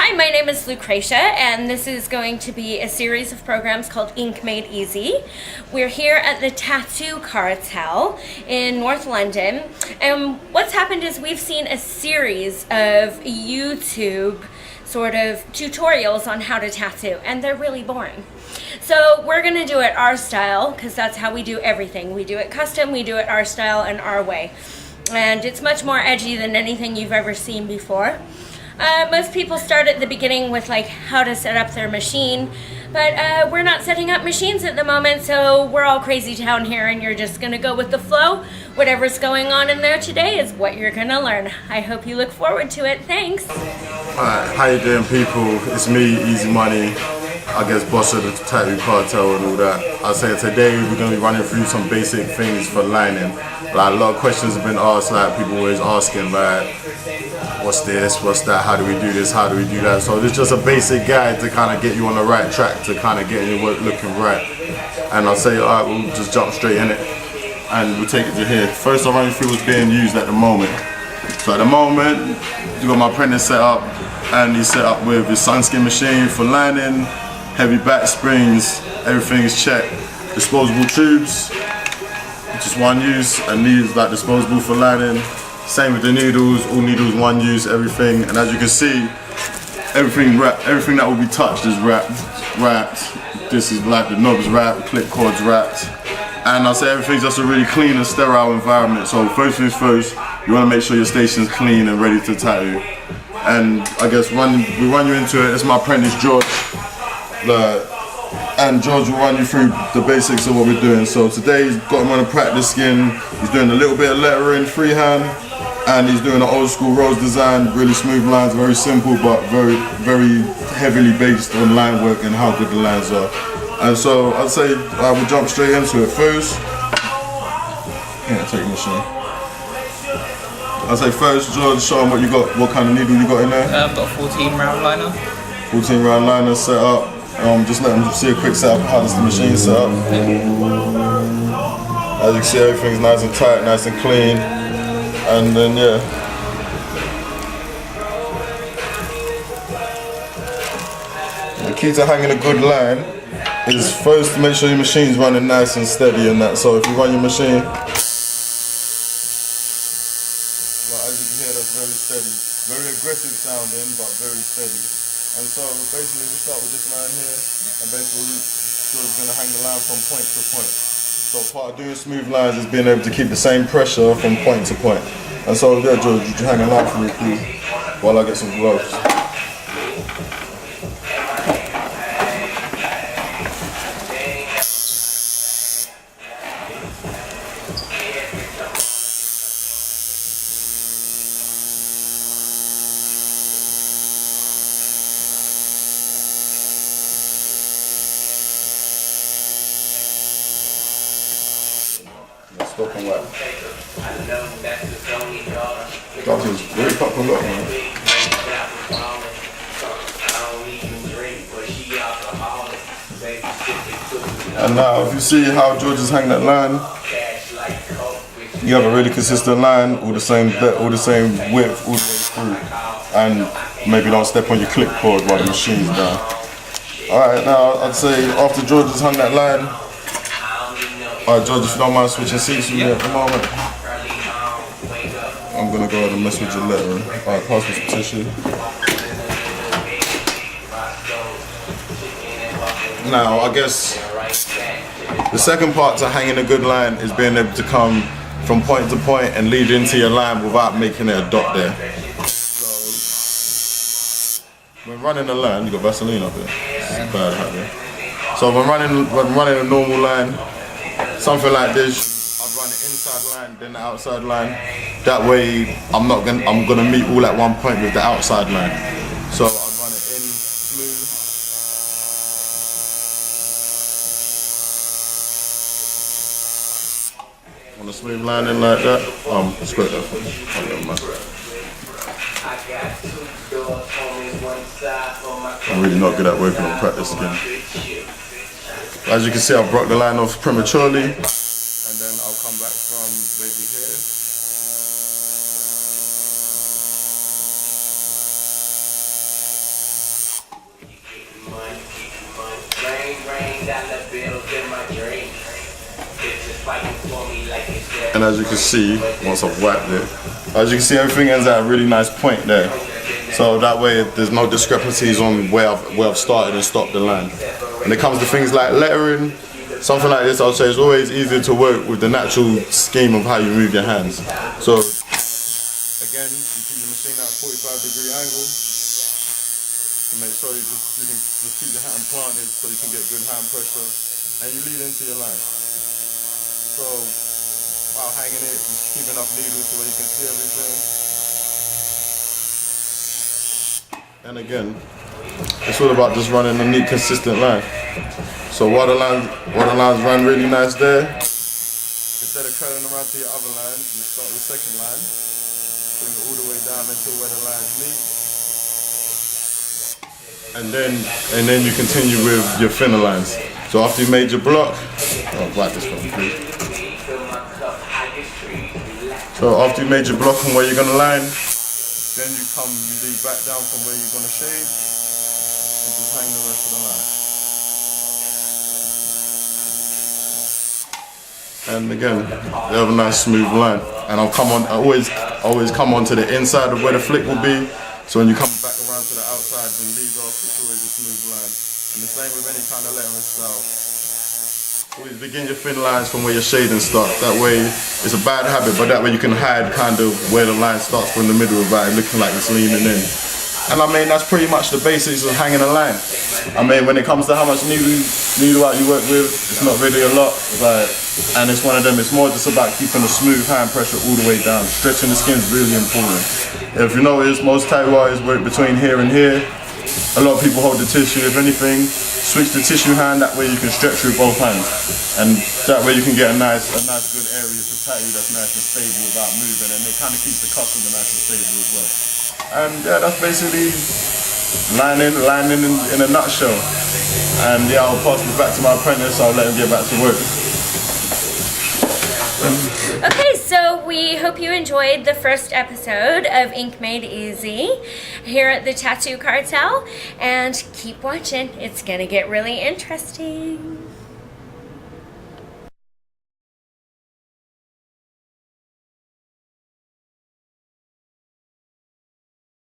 Hi, my name is Lucretia, and this is going to be a series of programs called Made Eazzzy. We're here at the Tattoo Kartel in North London, and what's happened is we've seen a series of YouTube sort of tutorials on how to tattoo, and they're really boring. So we're going to do it our style, because that's how we do everything. We do it custom, we do it our style and our way. And it's much more edgy than anything you've ever seen before. Most people start at the beginning with like how to set up their machine, but we're not setting up machines at the moment, so we're all crazy town here and you're just gonna go with the flow. Whatever's going on in there today is what you're gonna learn. I hope you look forward to it. Thanks. Alright, how you doing, people? It's me, Easy Money, I guess boss of the Tattoo Kartel and all that. I say today we're gonna be running through some basic things for lining. Like a lot of questions have been asked, like people always asking, like, what's this, what's that, how do we do this, how do we do that? So this is just a basic guide to kind of get you on the right track, to kind of get your work looking right. And I'll say, alright, we'll just jump straight in it and we'll take it to here. First I'll run you through what's being used at the moment. So at the moment, you got my apprentice set up, and he's set up with his sunscreen machine for lining, heavy back springs, everything is checked. Disposable tubes, just one use, and these like disposable for lining. Same with the needles, all needles one use, everything. And as you can see, everything wrapped, everything that will be touched is wrapped. This is like the knobs wrapped, clip cords wrapped. And I'll say everything's just a really clean and sterile environment. So first things first, you want to make sure your station's clean and ready to tattoo. And I guess we run you into it. It's my apprentice George. And George will run you through the basics of what we're doing. So today he's got him on a practice skin. He's doing a little bit of lettering freehand, and he's doing an old school rose design, really smooth lines, very simple but very heavily based on line work and how good the lines are. And so I'd say I will jump straight into it first. Yeah, take your machine. I'd say first, George, show him what you got, what kind of needle you got in there. I've got a 14 round liner. 14 round liner set up. Just let them see a quick setup of how the machine set up. As you can see, everything's nice and tight, nice and clean. And then yeah. The key to hanging a good line is first to make sure your machine's running nice and steady and that. So if you run your machine, like as you can hear, that's very steady. Very aggressive sounding, but very steady. And so basically we start with this line here, and basically George's going to hang the line from point to point. So part of doing smooth lines is being able to keep the same pressure from point to point. And so yeah, George, would you hang a line for me please, while I get some gloves. Stop and wet. That is very popular, man. And now if you see how George is hanging that line, you have a really consistent line, all the same width, all the way through. And maybe don't step on your clip cord while the machine's down. Alright, now I'd say after George has hung that line, alright George, if you don't mind switching seats with me at the moment, I'm going to go ahead and mess with your lettering. Alright, pass me some tissue. Now, I guess the second part to hanging a good line is being able to come from point to point and lead into your line without making it a dot there. So, when running a line, you got Vaseline up here. It's bad habit. So when running a normal line, something like this, I'd run the inside line, then the outside line. That way, I'm gonna meet all at one point with the outside line. So I'd run it in smooth. On a smooth line in like that. Scrape that for me. I'm really not good at working on practice again. As you can see, I've broke the line off prematurely, and then I'll come back from maybe here. And as you can see, once I've wiped it, as you can see, everything ends at a really nice point there. So that way there's no discrepancies on where I've started and stopped the line. When it comes to things like lettering, something like this, I'll say it's always easier to work with the natural scheme of how you move your hands. So again, you keep your machine at a 45-degree angle to make sure you can just keep your hand planted so you can get good hand pressure, and you lead into your line. So while hanging it, you keep enough needles so where you can see everything. And again, it's all about just running a neat, consistent line. So while the lines run really nice there, instead of curling around to your other line, you start your second line, bring it all the way down until where the lines meet, and then you continue with your thinner lines. So after you made your block, wipe this one, please. So after you made your block on where you're gonna line, then you lead back down from where you're gonna shade, and just hang the rest of the line. And again, you have a nice smooth line. And I always come on to the inside of where the flick will be. So when you come back around to the outside and lead off, it's always a smooth line. And the same with any kind of lettering style. Always begin your thin lines from where your shading starts. That way, it's a bad habit, but that way you can hide kind of where the line starts from the middle without it looking like it's leaning in. And I mean, that's pretty much the basics of hanging a line. I mean, when it comes to how much needle art you work with, it's not really a lot. And it's one of them, it's more just about keeping a smooth hand pressure all the way down. Stretching the skin is really important. If you notice, most tattoo artists work between here and here. A lot of people hold the tissue. If anything, switch the tissue hand, that way you can stretch with both hands. And that way you can get a nice good area to tattoo that's nice and stable without moving, and it kind of keeps the customer nice and stable as well. And yeah, that's basically lining in a nutshell. And yeah, I'll pass this back to my apprentice, I'll let him get back to work. Okay, so we hope you enjoyed the first episode of Ink Made Eazzzy here at the Tattoo Kartel, and keep watching, it's gonna get really interesting.